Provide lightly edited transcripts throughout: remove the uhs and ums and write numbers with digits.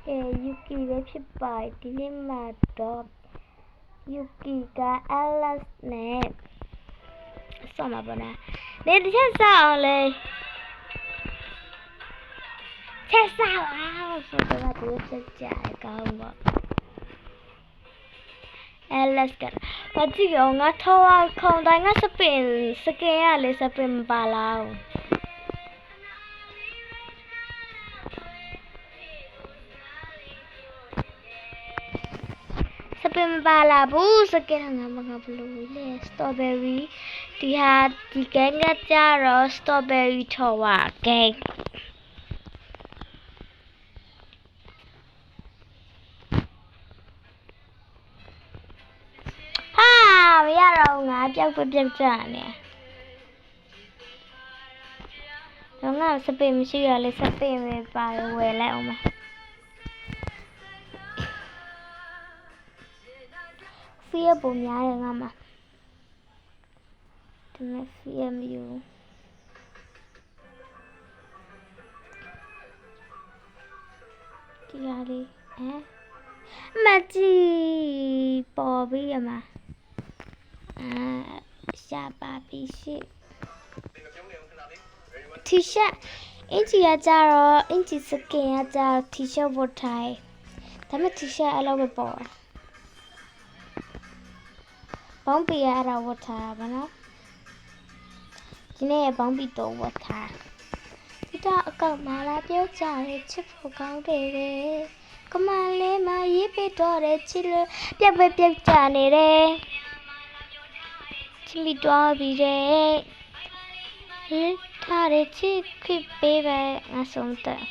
ယူကီပဲဖြစ်ပါတယ်ဒီနေ့မှာတော့ယူကီက Alice နဲ့ဆောင်းမှာပေါ့နော်နေတစ်ချက်ဆောင်းအောင်လေချက်ဆောင်းအောင်ဆိုတော့ဒီချက်ကြိုက်ကောင်းပေါ့ Alice ကဘာကြည့်ရောငါထောက်ခေါင်းတိုင်းငါစပင်စကင်ရလေစပင်မပါလားစပင်မပါလာဘူးစကင်ငါမငါဘလို့လဲ strawberry ဒီဟာဒီကဲငါကြတော့ strawberry ထော်ဝါကဲမရတော့ငါပြောက်ကြနေတော့ငါစပင်မရှိရလေစပင်ပဲပါဝယ်လိုက်အောင်မဖီးရပုံများတယ်ငါမှာဒီမဲ့ဖီးရမျိုးဒီဟာလေးမကြည့်ပေါ်ပြီးရမှာရှာပါပြီရှိတီရှပ်အင်ဂျီကကြတော့အင်ဂျီစကင်ကကြတော့တီရှပ်ဝတ်ထိုင်ဒါပေမဲ့တီရှပ်အဲ့လိုပဲပေါ်ဘောင်းပီရအဲ့ဒါဝတ်ထားပါနော်ဒီနေ့ဘောင်းပီတော့ဝတ်ထားဒီတော့အကောက်မှာလာပြောကြတယ်ချစ်ဖို့ကောင်းတယ်ကမလေးမရေးပေးတော့တယ်ချစ်လို့ပြက်ကြနေတယ်ချစ်မိတော့ပြီတဲ့ဟဲ့ထားတယ်ချစ်ခွင့်ပေးပဲငါဆုံးတဲ့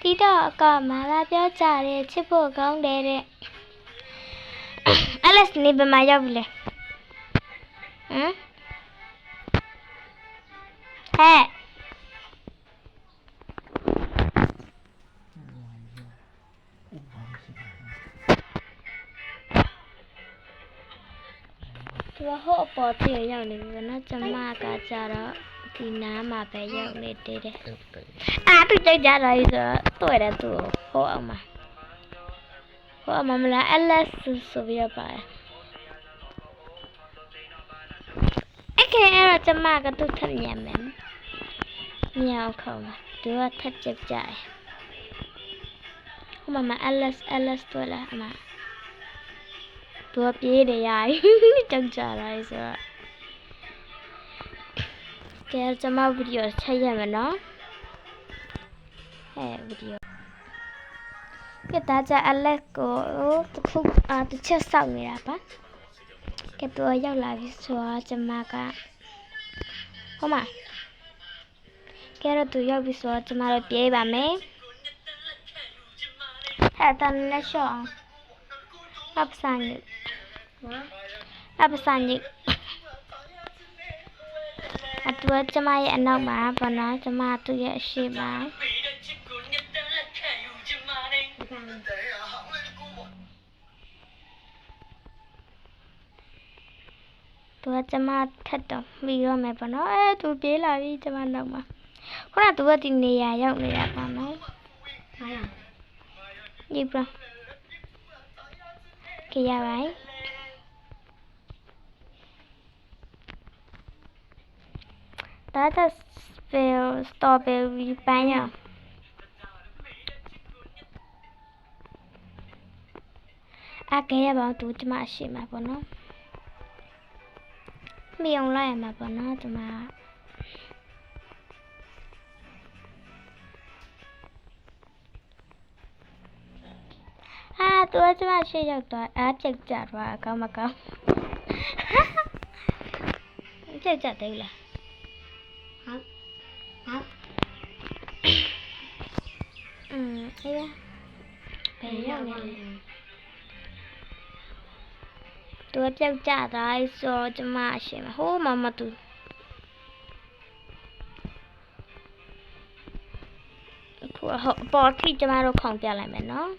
ဒီတော့အကောက်မှာလာပြောကြတယ်ချစ်ဖို့ကောင်းတယ်တဲ့Alice နေဘယ်မှာရောက်ပြီလဲဟမ်ဟဲ့သူဟိုအပေါ်ပြေရောက်နေပြီနော်ကျမကကြတော့ဒီနားမှာပဲရောက်နေသေးတယ်သူကြိုက်ကြတာကြီးဆိုတော့တွေ့တယ်သူဟိုအောင်မှာဟိုမမလား Alice ဆိုပြီးတော့ပါတယ်အဲ့တော့ကျမကသူ့ထက်ညံမယ်ညောင်ခေါင်းသူကထက်ကြက်ကြတယ်ဟိုမ Alice တွေ့လားအမသူကပြေးတယ်ရိုင်းကြောက်ကြတာဆိုတော့ကဲကျမဗီဒီယိုချက်ရမယ်နော်ဗီဒီယိုကဲဒါကြ Alex ကိုတစ်ချက်စောင့်နေတာပါကဲသူရောက်လာပြီဆိုတော့ကျမကဟိုမှာကဲတော့သူရောက်ပြီဆိုတော့ကျမတို့ပြေးပါမယ်တန်လက်လျှော့အောင်ပ်စညအတူကျမရဲ့အနောက်မှာပေါ့နော်ကျမသူ့ရဲ့အရှိမှာသူကကျမထက်တော့ပြီးတော့မယ်ပေါ့နော်သူပြေးလာပြီကျမနောက်မှာခုနကသူကဒီနေရာရောက်နေတာပေါ့နော်ဒီပြကြရပါဒါတော့ strawberry ပန်းရခဲရပါသူကျမရှိမှာပေါ့နော်မြောင်လိုက်ရမှာပေါ့နော်ကျမသူကကျမရှိရောက်သွားပြက်ကြသွားအကောင်းမကောင်းပြက်ကြတယ်လားအေးဘယ်ရောက်နေလဲသူကပြောက်ကြသွားဆိုတော့ကျမရှိမှာဟိုးမသူအခုပေါ်ထိကျမတို့ခေါင်းပြလိုက်မယ်နော်